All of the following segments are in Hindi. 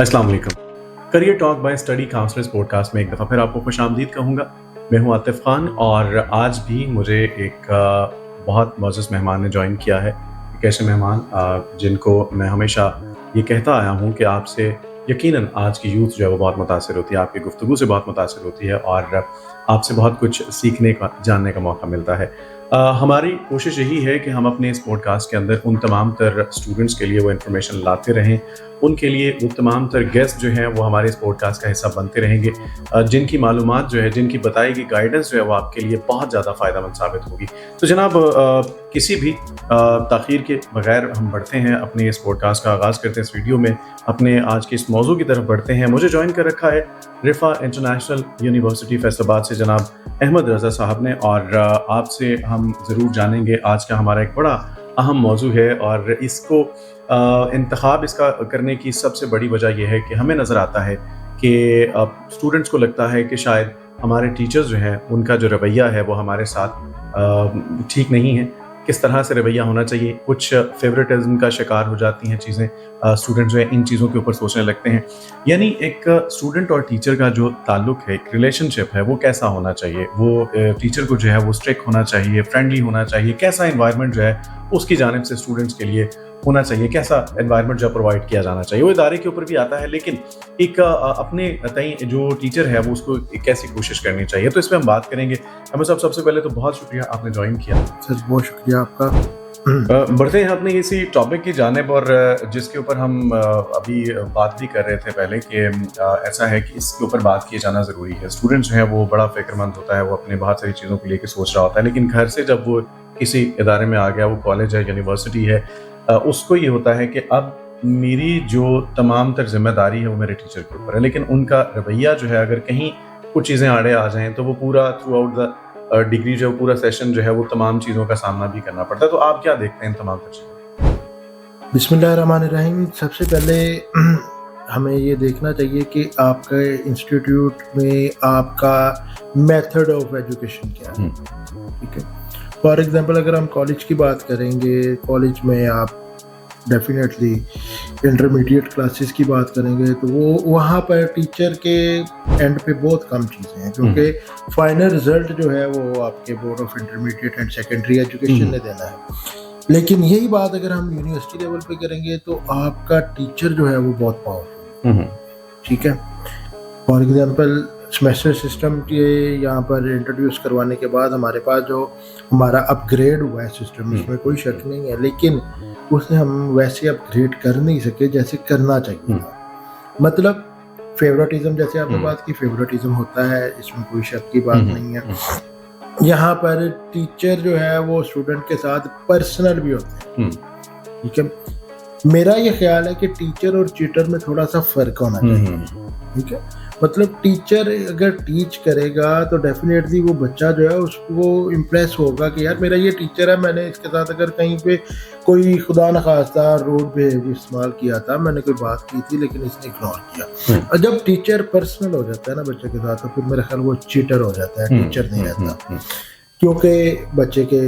अस्सलाम वालेकुम। Career talk by study counsellors podcast में एक दफ़ा फिर आपको खुशामदीद कहूँगा। मैं हूँ आतिफ खान और आज भी मुझे एक बहुत मोअज़्ज़ज़ मेहमान ने जॉइन किया है। एक ऐसे मेहमान जिनको मैं हमेशा ये कहता आया हूँ कि आपसे यकीनन आज की यूथ जो है वो बहुत मुतासिर होती है, आपकी गुफ्तगू से बहुत मुतासिर होती है और आपसे बहुत कुछ सीखने का, जानने का मौका मिलता है। हमारी कोशिश यही है कि हम अपने इस पॉडकास्ट के अंदर उन तमाम तर स्टूडेंट्स के लिए वो इन्फॉर्मेशन लाते रहें, उनके लिए वो तमाम तर गेस्ट जो हैं वो हमारे इस पॉडकास्ट का हिस्सा बनते रहेंगे, जिनकी मालूमात जो है, जिनकी बताई गई गाइडेंस जो है वो आपके लिए बहुत ज़्यादा फ़ायदेमंद साबित होगी। तो जनाब किसी भी ताख़ीर के बगैर हम बढ़ते हैं, अपने इस पॉडकास्ट का आगाज़ करते हैं। इस वीडियो में अपने आज के इस मौजू की तरफ बढ़ते हैं। मुझे जॉइन कर रखा है रिफ़ा इंटरनेशनल यूनिवर्सिटी फैसलाबाद से जनाब अहमद रज़ा साहब ने और आपसे हम ज़रूर जानेंगे। आज का हमारा एक बड़ा अहम मौजू है और इसको इंतखाब इसका करने की सबसे बड़ी वजह यह है कि हमें नज़र आता है कि स्टूडेंट्स को लगता है कि शायद हमारे टीचर्स जो हैं उनका जो रवैया है वो हमारे साथ ठीक नहीं है। किस तरह से रवैया होना चाहिए, कुछ फेवरेटिज्म का शिकार हो जाती हैं चीज़ें, स्टूडेंट जो है इन चीज़ों के ऊपर सोचने लगते हैं। यानी एक स्टूडेंट और टीचर का जो ताल्लुक है, एक रिलेशनशिप है, वो कैसा होना चाहिए। वो टीचर को जो है वो स्ट्रिक्ट होना चाहिए, फ्रेंडली होना चाहिए, कैसा एनवायरनमेंट जो है उसकी जानिब से स्टूडेंट्स के लिए होना चाहिए, कैसा एनवायरनमेंट जो प्रोवाइड किया जाना चाहिए। वो इदारे के ऊपर भी आता है, लेकिन एक अपने तय जो टीचर है वो उसको कैसी कोशिश करनी चाहिए, तो इसमें हम बात करेंगे। अहमद साहब, सबसे पहले तो बहुत शुक्रिया आपने ज्वाइन किया। सर बहुत शुक्रिया आपका। बढ़ते हैं अपने इसी टॉपिक की जानिब और जिसके ऊपर हम अभी बात भी कर रहे थे पहले कि ऐसा है कि इसके ऊपर बात किए जाना ज़रूरी है। स्टूडेंट जो है वो बड़ा फ़िक्रमंद होता है, वो अपने बहुत सारी चीज़ों को लेकर सोच रहा होता है, लेकिन घर से जब वो किसी इदारे में आ गया, वो कॉलेज है, यूनिवर्सिटी है, उसको ये होता है कि अब मेरी जो तमाम तर जिम्मेदारी है वो मेरे टीचर के ऊपर है। लेकिन उनका रवैया जो है, अगर कहीं कुछ चीज़ें आड़े आ जाएँ तो वो पूरा थ्रू आउट द डिग्री जो पूरा सेशन जो है वो तमाम चीज़ों का सामना भी करना पड़ता है। तो आप क्या देखते हैं इन तमाम चीज़ों? बिस्मिल्लाहिर्रहमानिर्रहीम। सबसे पहले हमें ये देखना चाहिए कि आपके इंस्टीट्यूट में आपका मेथड ऑफ एजुकेशन क्या है। ठीक है, फॉर एग्जांपल अगर हम कॉलेज की बात करेंगे, कॉलेज में आप डेफिनेटली इंटरमीडिएट क्लासेस की बात करेंगे तो वो वहाँ पर टीचर के एंड पे बहुत कम चीज़ें हैं, क्योंकि फाइनल रिजल्ट जो है वो आपके board of intermediate and secondary education ने देना है। लेकिन यही बात अगर हम यूनिवर्सिटी लेवल पे करेंगे तो आपका टीचर जो है वो बहुत पावरफुल है। ठीक है, फॉर एग्जांपल सेमेस्टर सिस्टम के यहाँ पर इंट्रोड्यूस करवाने के बाद हमारे पास जो हमारा अपग्रेड हुआ है सिस्टम, उसमें कोई शक नहीं है, लेकिन उसे हम वैसे अपग्रेड कर नहीं सके जैसे करना चाहिए था। मतलब फेवरेटिज्म, जैसे आपने बात की, फेवरेटिज्म होता है, इसमें कोई शक की बात नहीं है। यहाँ पर टीचर जो है वो स्टूडेंट के साथ पर्सनल भी होते हैं। ठीक है, मेरा ये ख्याल है कि टीचर और चीटर में थोड़ा सा फर्क होना चाहिए। ठीक है, मतलब टीचर अगर टीच करेगा तो डेफिनेटली वो बच्चा जो है उसको इम्प्रेस होगा कि यार मेरा ये टीचर है, मैंने इसके साथ अगर कहीं पे कोई खुदा न खास्ता रोड पे इस्तेमाल किया था, मैंने कोई बात की थी लेकिन इसने इग्नोर किया। और जब टीचर पर्सनल हो जाता है ना बच्चे के साथ, तो फिर मेरा ख्याल वो चीटर हो जाता है, टीचर नहीं रहता। क्योंकि बच्चे के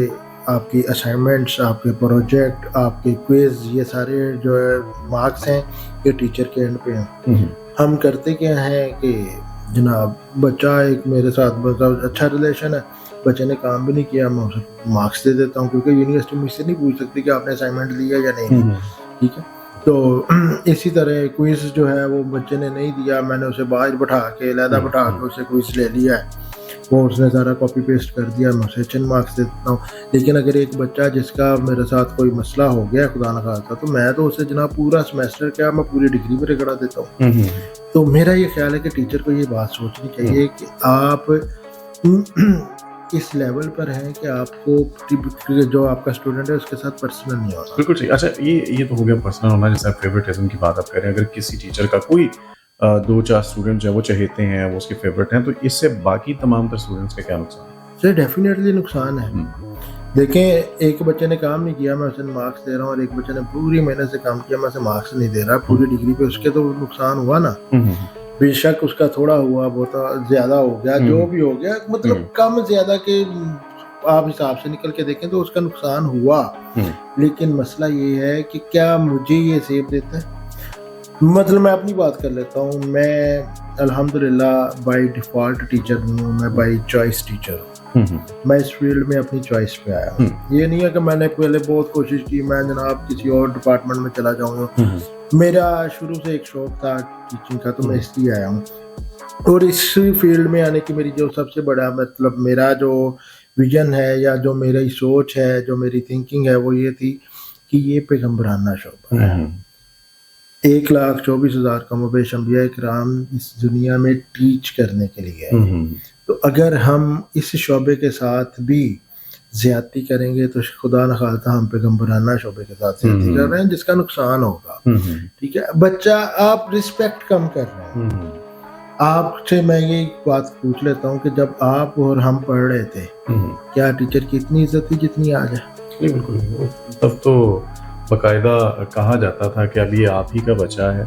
आपकी असाइनमेंट्स, आपके प्रोजेक्ट, आपके क्विज, ये सारे जो है मार्क्स हैं ये टीचर के एंड पे हैं। हम करते क्या हैं कि जनाब बच्चा एक मेरे साथ मतलब अच्छा रिलेशन है, बच्चे ने काम भी नहीं किया, मैं उसे मार्क्स दे देता हूँ, क्योंकि यूनिवर्सिटी मुझसे नहीं पूछ सकती कि आपने असाइनमेंट लिया या नहीं। ठीक है, तो इसी तरह क्विज जो है वो बच्चे ने नहीं दिया, मैंने उसे बाहर बैठा के लहदा बैठा के उसे क्विज ले लिया है, वो उसने सारा कॉपी पेस्ट कर दिया, मैं उसे 10 मार्क्स दे देता हूँ। लेकिन अगर एक बच्चा जिसका मेरे साथ कोई मसला हो गया खुदा न खास्ता, तो मैं तो उसे जनाब पूरा सेमेस्टर क्या, मैं पूरी डिग्री पर रिकड़ा देता हूँ। तो मेरा ये ख्याल है कि टीचर को ये बात सोचनी चाहिए कि आप इस लेवल पर हैं कि आपको जो आपका स्टूडेंट है उसके साथ पर्सनल नहीं होना। बिल्कुल ठीक। अच्छा, ये तो हो गया पर्सनल होना, जैसे फेवरेटिज्म की बात आप कर रहे हैं। अगर किसी टीचर का कोई 2-4 स्टूडेंट जो है वो चहेते हैं, वो उसके फेवरेट हैं, तो इससे बाकी तमाम तर स्टूडेंट्स का क्या नुकसान है? सर डेफिनेटली नुकसान है। देखें, एक बच्चे ने काम नहीं किया, मैं उसे मार्क्स दे रहा हूँ, और एक बच्चे ने पूरी मेहनत से काम किया, मैं उसे मार्क्स नहीं दे रहा पूरी डिग्री पे, उसके तो नुकसान हुआ ना। बेशक उसका थोड़ा हुआ, बहुत ज्यादा हो गया, जो भी हो गया, मतलब कम ज्यादा के आप हिसाब से निकल के देखें तो उसका नुकसान हुआ। लेकिन मसला ये है कि क्या मुझे ये सेब देता है? मतलब मैं अपनी बात कर लेता हूँ। मैं अल्हम्दुलिल्लाह बाय डिफ़ॉल्ट टीचर नहीं हूँ, मैं बाय चॉइस टीचर हूँ। मैं इस फील्ड में अपनी चॉइस पे आया हूँ। ये नहीं है कि मैंने पहले बहुत कोशिश की मैं जनाब किसी और डिपार्टमेंट में चला जाऊँगा। मेरा शुरू से एक शौक था टीचिंग का, तो मैं इसलिए आया हूँ। और इस फील्ड में आने की मेरी जो सबसे बड़ा मतलब मेरा जो विजन है या जो मेरी सोच है, जो मेरी थिंकिंग है, वो ये थी कि ये पैगम्बराना शोबा है। 1,24,000 कमोबेश अंबिया इकराम इस दुनिया में टीच करने के लिए है। तो अगर हम इस शोबे के साथ भी ज्यादती करेंगे तो खुदा न खास्ता हम पैगम्बराना शोबे के साथ ज्यादती कर रहे हैं, जिसका नुकसान होगा। ठीक है, बच्चा आप रिस्पेक्ट कम कर रहे हैं। आपसे मैं ये बात पूछ लेता हूँ कि जब आप और हम पढ़ रहे थे, क्या टीचर की इतनी इज्जत थी जितनी आज है? नहीं, बिल्कुल नहीं। तब तो बाकायदा कहा जाता था कि अभी आप ही का बच्चा है।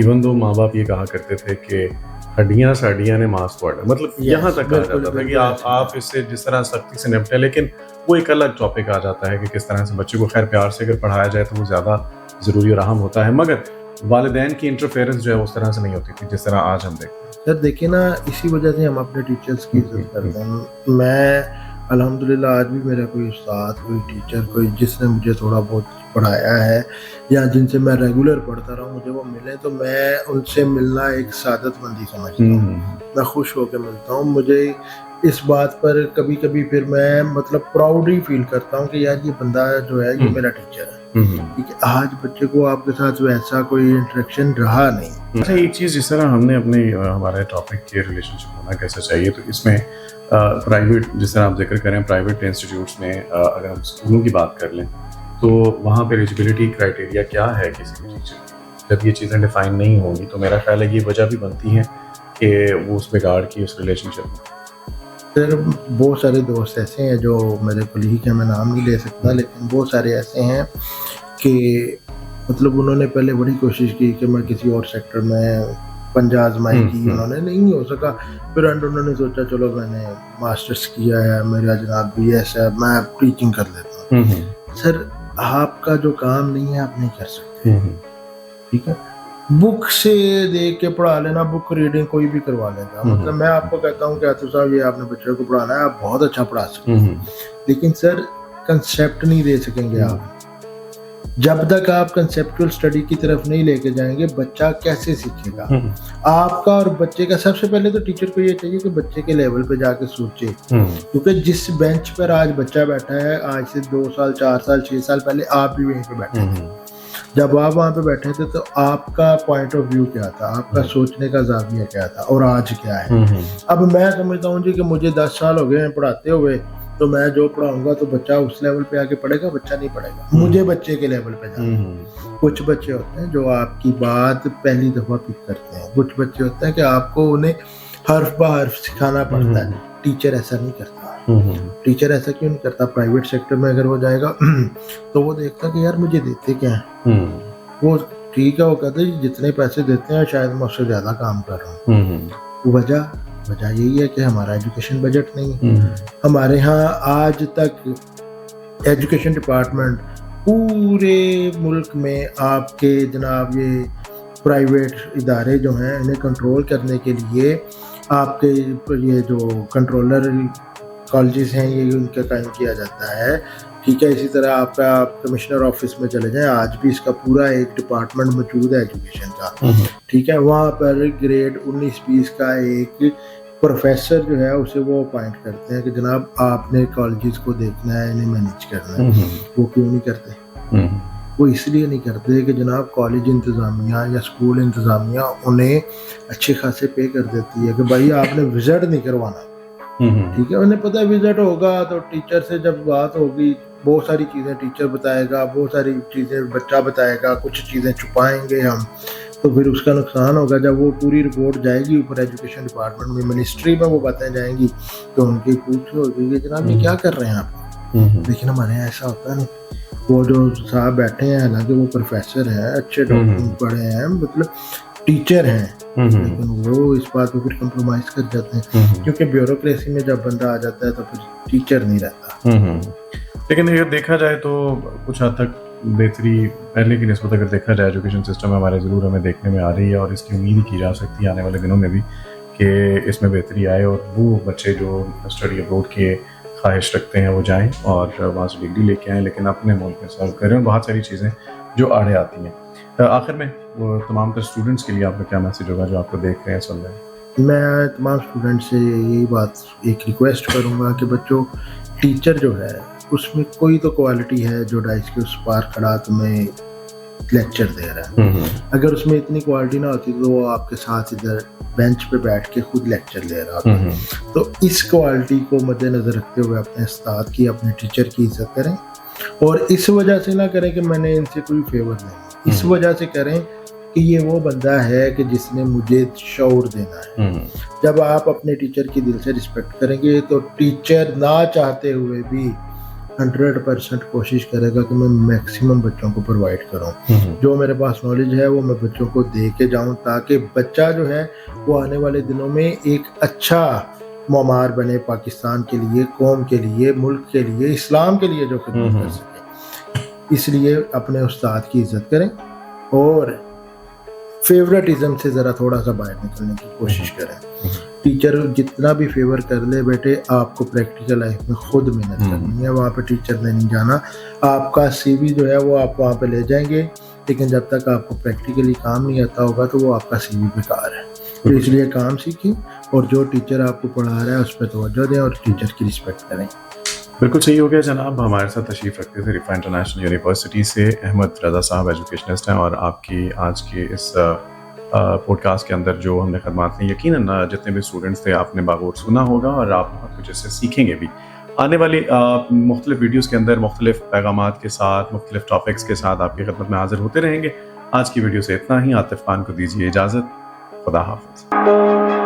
इवन दो माँ बाप ये कहा करते थे कि हड्डियाँ साडियाँ ने मांस तोड़ा, मतलब यहाँ तक कहा जाता था कि आप इससे जिस तरह सख्ती से निपटे। लेकिन वो एक अलग टॉपिक आ जाता है कि किस तरह से बच्चे को खैर प्यार से अगर पढ़ाया जाए तो वो ज़्यादा ज़रूरी और अहम होता है। मगर वालिदैन की इंटरफेरेंस जो है उस तरह से नहीं होती थी जिस तरह आज हम देखते हैं। सर देखिए ना, इसी वजह से हम अपने टीचर्स की इज्जत करते हैं। मैं अल्हम्दुलिल्लाह आज भी मेरा कोई उस्ताद, कोई टीचर, कोई जिसने मुझे थोड़ा बहुत पढ़ाया है या जिनसे मैं रेगुलर पढ़ता रहा हूँ, मुझे वो मिले तो मैं उनसे मिलना एक सादतमंदी समझता हूँ। मैं खुश होकर मिलता हूँ। मुझे इस बात पर कभी कभी फिर मैं मतलब प्राउड ही फील करता हूँ कि यार ये बंदा जो है ये मेरा टीचर है। ठीक है, आज बच्चे को आपके साथ वैसा कोई इंटरेक्शन रहा नहीं। अच्छा, एक चीज़ जिस तरह हमने अपने हमारे टॉपिक के रिलेशनशिप होना कैसे चाहिए, तो इसमें प्राइवेट जिस तरह आप जिक्र करें प्राइवेट इंस्टीट्यूट्स में अगर हम स्कूलों की बात कर लें तो वहाँ पर एलिजिबिलिटी क्राइटेरिया क्या है किसी भी टीचर की? जब ये चीज़ें डिफाइन नहीं होंगी तो मेरा ख्याल है ये वजह भी बनती है कि वो उस बिगाड़ की उस रिलेशनशिप में। सर बहुत सारे दोस्त ऐसे हैं जो मेरे कोलीग हैं, मैं नाम नहीं ले सकता, लेकिन बहुत सारे ऐसे हैं कि मतलब उन्होंने पहले बड़ी कोशिश की कि मैं किसी और सेक्टर में पंजा आजमाई की, उन्होंने नहीं हो सका। फिर उन्होंने सोचा चलो मैंने मास्टर्स किया है, मेरा जनाब BS है, मैं टीचिंग कर लेता हूँ। सर आपका जो काम नहीं है आप नहीं कर सकते। ठीक है, बुक से देख के पढ़ा लेना, बुक रीडिंग कोई भी करवा लेगा। मतलब मैं आपको कहता हूँ कि आतिफ साहब ये आपने बच्चों को पढ़ाना है, आप बहुत अच्छा पढ़ा सकते हैं, लेकिन सर कंसेप्ट नहीं दे सकेंगे आप। जब तक आप कंसेप्चुअल स्टडी की तरफ नहीं लेके जाएंगे बच्चा कैसे सीखेगा? आपका और बच्चे का सबसे पहले तो टीचर को ये चाहिए कि बच्चे के लेवल पे जाके सोचे, क्योंकि जिस बेंच पर आज बच्चा बैठा है आज से 2 साल 4 साल 6 साल पहले आप भी वहीं पे बैठे थे। जब आप वहाँ पे बैठे थे तो आपका पॉइंट ऑफ व्यू क्या था, आपका सोचने का ज़ाविया क्या था और आज क्या है? अब मैं समझता हूँ जी कि मुझे 10 साल हो गए हैं पढ़ाते हुए, तो मैं जो पढ़ाऊंगा तो बच्चा उस लेवल पे आके पढ़ेगा, बच्चा नहीं पढ़ेगा। मुझे बच्चे के लेवल पे जाना। कुछ बच्चे होते हैं जो आपकी बात पहली दफ़ा पिक करते हैं, कुछ बच्चे होते हैं कि आपको उन्हें हर्फ ब हर्फ सिखाना पड़ता है। टीचर ऐसा नहीं करता। टीचर ऐसा क्यों नहीं करता? प्राइवेट सेक्टर में अगर वो जाएगा तो वो देखता कि यार मुझे देते क्या है। वो ठीक है, वो कहते हैं जितने पैसे देते हैं शायद मैं उससे ज़्यादा काम कर रहा हूँ। वजह यही है कि हमारा एजुकेशन बजट नहीं है। हमारे यहाँ आज तक एजुकेशन डिपार्टमेंट पूरे मुल्क में आपके जनाब ये प्राइवेट इदारे जो हैं इन्हें कंट्रोल करने के लिए आपके ये जो कंट्रोलर कॉलेजेस हैं ये उनका कायम किया जाता है। ठीक है, इसी तरह आपका कमिश्नर ऑफिस में चले जाएं, आज भी इसका पूरा एक डिपार्टमेंट मौजूद है एजुकेशन का। ठीक है, वहाँ पर ग्रेड 19-20 का एक प्रोफेसर जो है उसे वो अपॉइंट करते हैं कि जनाब आपने कॉलेजेस को देखना है, इन्हें मैनेज करना है। वो क्यों नहीं करते? वो इसलिए नहीं करते कि जनाब कॉलेज इंतज़ामिया या स्कूल इंतज़ामिया उन्हें अच्छे खासे पे कर देती है कि भाई आपने विजिट नहीं करवाना। ठीक है, उन्हें पता है विजिट होगा तो टीचर से जब बात होगी बहुत सारी चीज़ें टीचर बताएगा, बहुत सारी चीज़ें बच्चा बताएगा, कुछ चीज़ें छुपाएंगे हम, तो फिर उसका नुकसान होगा। जब वो पूरी रिपोर्ट जाएगी ऊपर एजुकेशन डिपार्टमेंट में, मिनिस्ट्री में वो बातें जाएंगी तो उनकी पूछ होगी जनाब ये क्या कर रहे हैं आप। लेकिन हमारे यहाँ ऐसा होता नहीं। वो जो साहब बैठे हैं हालांकि वो प्रोफेसर हैं, अच्छे डॉक्टर पढ़े हैं, मतलब टीचर हैं, लेकिन वो इस बात को फिर कंप्रोमाइज कर जाते हैं क्योंकि ब्यूरोक्रेसी में जब बंदा आ जाता है तो फिर टीचर नहीं रहता। लेकिन अगर देखा जाए तो कुछ हद तक बेहतरी पहले की निस्बत अगर देखा जाए एजुकेशन सिस्टम में हमारे ज़रूर हमें देखने में आ रही है, और इसकी उम्मीद की जा सकती है आने वाले दिनों में भी कि इसमें बेहतरी आए और वो बच्चे जो स्टडी अब्रॉड के ख्वाहिश रखते हैं वो जाएं और वहाँ से डिग्री लेके आएँ, लेकिन अपने मुल्क में सर्व करें। और बहुत सारी चीज़ें जो आड़े आती हैं। आखिर में वो तमाम तर स्टूडेंट्स के लिए आपका क्या मैसेज होगा जो आपको देख रहे हैं, सुन रहे हैं? मैं तमाम स्टूडेंट से यही बात एक रिक्वेस्ट करूंगा कि बच्चों, टीचर जो है उसमें कोई तो क्वालिटी है जो डाइस के उस पार खड़ा तुम्हें लेक्चर दे रहा है। अगर उसमें इतनी क्वालिटी ना होती तो वो आपके साथ इधर बेंच पे बैठ के खुद लेक्चर दे रहा होता। तो इस क्वालिटी को मद्देनजर रखते हुए अपने उस्ताद की, अपने टीचर की इज्जत करें, और इस वजह से ना करें कि मैंने इनसे कोई फेवर नहीं, इस वजह से करें कि ये वो बंदा है कि जिसने मुझे शऊर देना है। जब आप अपने टीचर की दिल से रिस्पेक्ट करेंगे तो टीचर ना चाहते हुए भी 100% कोशिश करेगा कि मैं मैक्सिमम बच्चों को प्रोवाइड करूं। जो मेरे पास नॉलेज है वो मैं बच्चों को दे के जाऊं, ताकि बच्चा जो है वो आने वाले दिनों में एक अच्छा ममार बने पाकिस्तान के लिए, कौम के लिए, मुल्क के लिए, इस्लाम के लिए जो खिदमत कर सके। इसलिए अपने उस्ताद की इज्जत करें और फेवरेटिज्म से ज़रा थोड़ा सा बाहर निकलने की कोशिश करें। टीचर जितना भी फेवर कर ले बेटे, आपको प्रैक्टिकल लाइफ में खुद मेहनत करनी है, वहाँ पे टीचर ने नहीं जाना। आपका सीवी जो है वो आप वहाँ पे ले जाएंगे, लेकिन जब तक आपको प्रैक्टिकली काम नहीं आता होगा तो वो आपका सीवी बेकार है। तो इसलिए काम सीखें और जो टीचर आपको पढ़ा रहा है उस पर तवज्जो दें और टीचर की रिस्पेक्ट करें। बिल्कुल सही हो गया जनाब। हमारे साथ तशरीफ़ रखते थे रिफा इंटरनेशनल यूनिवर्सिटी से अहमद रज़ा साहब एजुकेशनिस्ट हैं, और आपकी आज की इस पॉडकास्ट के अंदर जो हमने खदमात दी, यकीनन जितने भी स्टूडेंट्स थे आपने बागौर सुना होगा और आप बहुत कुछ इससे सीखेंगे भी। आने वाली मुख्तलिफ वीडियोज़ के अंदर मुख्तलिफ पैगामात के साथ, मुख्तलिफ टॉपिक्स के साथ आपकी खिदमत में हाजिर होते रहेंगे। आज की वीडियो से इतना ही। आतिफ खान को दीजिए इजाज़त। खुदा हाफ़िज़।